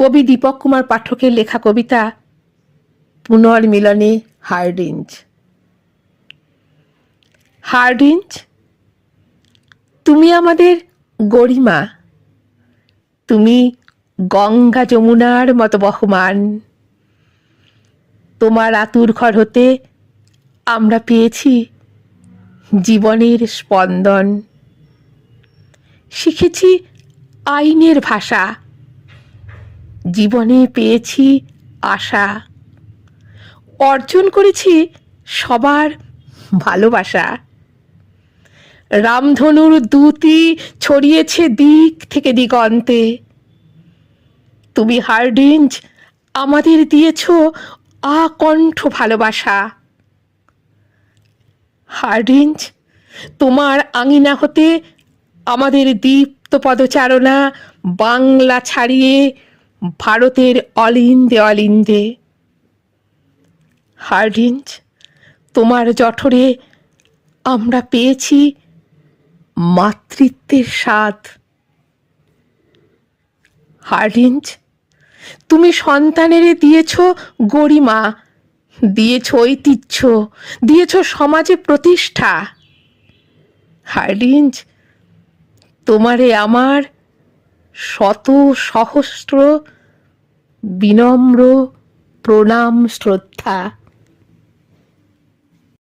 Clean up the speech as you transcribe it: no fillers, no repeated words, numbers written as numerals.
কবি দীপক কুমার পাঠকের লেখা কবিতা পুনর্মিলনে হার্ডিঞ্জ। হার্ডিঞ্জ, তুমি আমাদের গরিমা, তুমি গঙ্গা যমুনার মতো বহমান। তোমার আতুর ঘর হতে আমরা পেয়েছি জীবনের স্পন্দন, শিখেছি আইনের ভাষা, জীবনে পেয়েছি আশা, অর্জন করেছি সবার ভালোবাসা। রামধনুর দ্যুতি ছড়িয়েছে দিক থেকে দিগন্তে। তুমি হার্ডিঞ্জ আমাদের দিয়েছ আকণ্ঠ ভালোবাসা। হার্ডিঞ্জ, তোমার আঙিনা হতে আমাদের দীপ্ত পদচারণা বাংলা ছাড়িয়ে ভারতের অলিন্দে অলিন্দে। হার্ডিঞ্জ, তোমার জঠরে আমরা পেয়েছি মাতৃত্বের স্বাদ। হার্ডিঞ্জ, তুমি সন্তানের দিয়েছ গরিমা, দিয়েছ ঐতিহ্য, দিয়েছ সমাজে প্রতিষ্ঠা। হার্ডিঞ্জ, তোমারে আমার শত সহস্র বিনম্র প্রণাম শ্রদ্ধা।